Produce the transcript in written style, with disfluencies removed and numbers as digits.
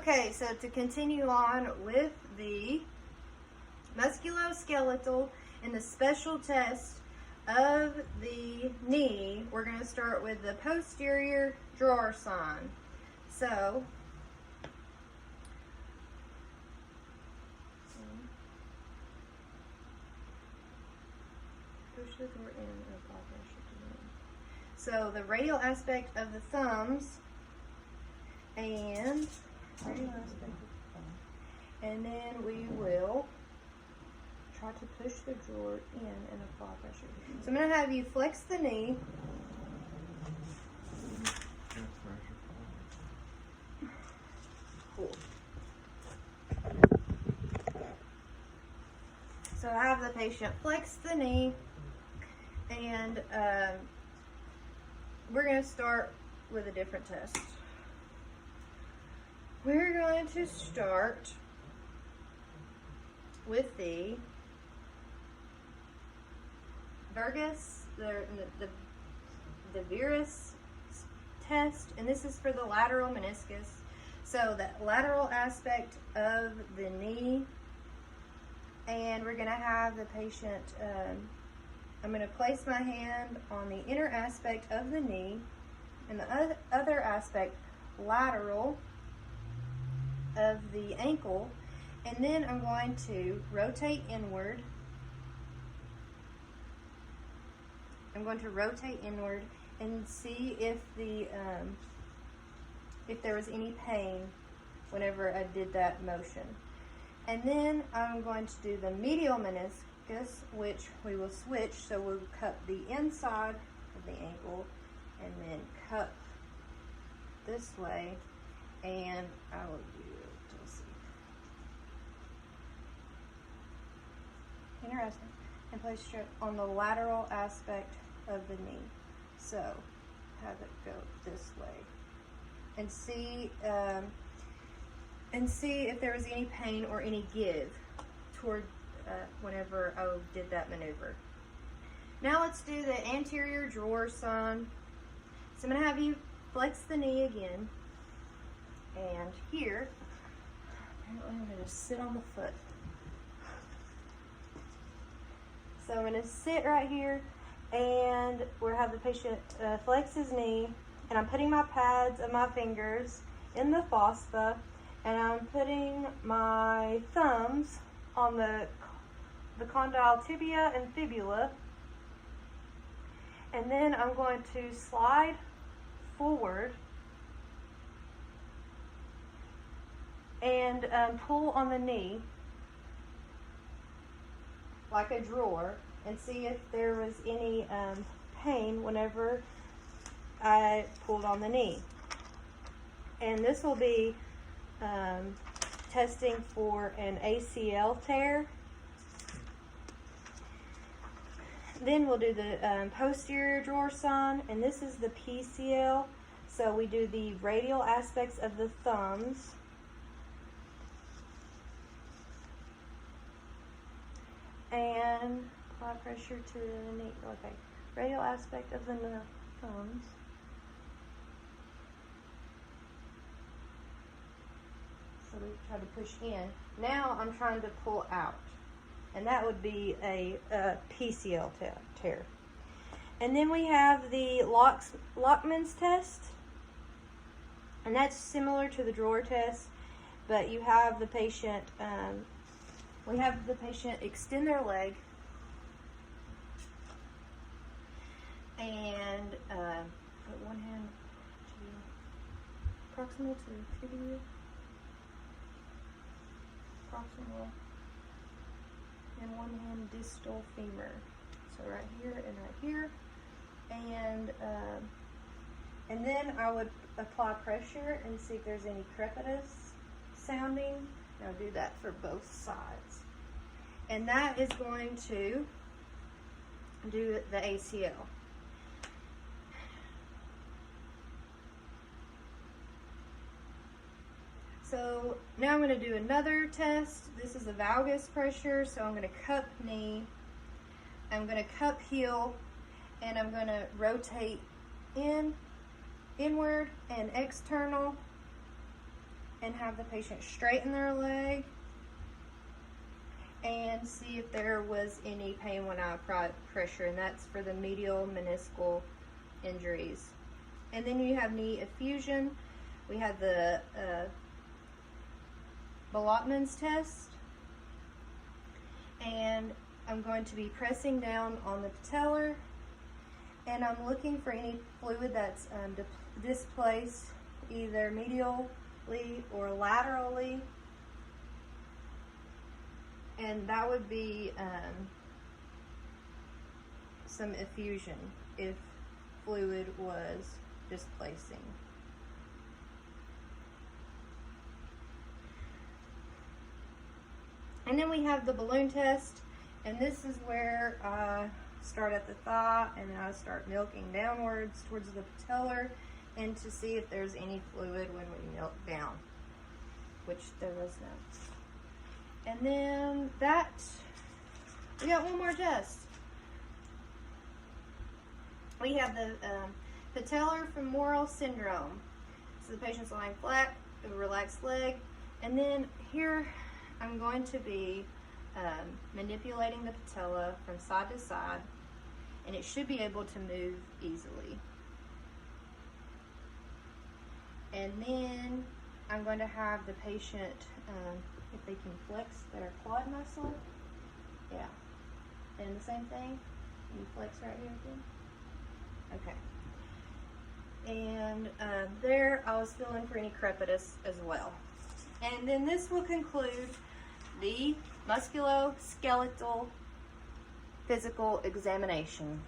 Okay, so to continue on with the musculoskeletal and the special test of the knee, we're going to start with the posterior drawer sign. So, push the drawer in and apply pressure to the knee. So the radial aspect of the thumbs and radial aspect of the thumb. And then we will try to push the drawer in and apply pressure. So I'm going to have you flex the knee. Cool. So I have the patient flex the knee, and we're going to start with a different test. We're going to start with the the Virus test, and this is for the lateral meniscus. So the lateral aspect of the knee, and we're going to have the patient, I'm going to place my hand on the inner aspect of the knee and the other aspect lateral of the ankle, and then I'm going to rotate inward. I'm going to rotate inward and see if there was any pain whenever I did that motion. And then I'm going to do the medial meniscus, which we will switch. So we'll cup the inside of the ankle and then cup this way, and I will do, let's see, inner aspect, and place straight on the lateral aspect of the knee. So have it go this way, and see if there was any pain or any give toward whenever I did that maneuver. Now let's do the anterior drawer sign. So I'm going to have you flex the knee again, and here, apparently I'm going to sit on the foot. So I'm going to sit right here, and we'll have the patient flex his knee, and I'm putting my pads of my fingers in the fossa, and I'm putting my thumbs on the condyle tibia and fibula, and then I'm going to slide forward and pull on the knee like a drawer, and see if there was any pain whenever I pulled on the knee. And this will be testing for an ACL tear. Then we'll do the posterior drawer sign, and this is the PCL. So we do the radial aspects of the thumbs. And apply pressure to the knee. Okay, radial aspect of the thumbs. So we try to push in. Now I'm trying to pull out, and that would be a PCL tear. And then we have the Lockman's test, and that's similar to the drawer test, but you have the patient. We have the patient extend their leg and put one hand proximal to the tibia, proximal, and one hand distal femur. So right here and right here, and then I would apply pressure and see if there's any crepitus sounding. Now do that for both sides. And that is going to do the ACL. So now I'm going to do another test. This is a valgus pressure. So I'm going to cup knee, I'm going to cup heel, and I'm going to rotate inward and external. and have the patient straighten their leg and see if there was any pain when I applied pressure, and that's for the medial meniscal injuries. And then you have knee effusion. We have the Boltzmann's test, and I'm going to be pressing down on the patellar, and I'm looking for any fluid that's displaced either medially or laterally, and that would be some effusion if fluid was displacing. And then we have the balloon test, and this is where I start at the thigh and I start milking downwards towards the patellar, and to see if there's any fluid when we milk down, which there was none. And then we got one more test. We have the patellar femoral syndrome. So the patient's lying flat with a relaxed leg, and then here I'm going to be manipulating the patella from side to side, and it should be able to move easily. And then I'm going to have the patient, if they can flex their quad muscle. Yeah. And the same thing. Can you flex right here again? Okay. And there I was feeling for any crepitus as well. And then this will conclude the musculoskeletal physical examination.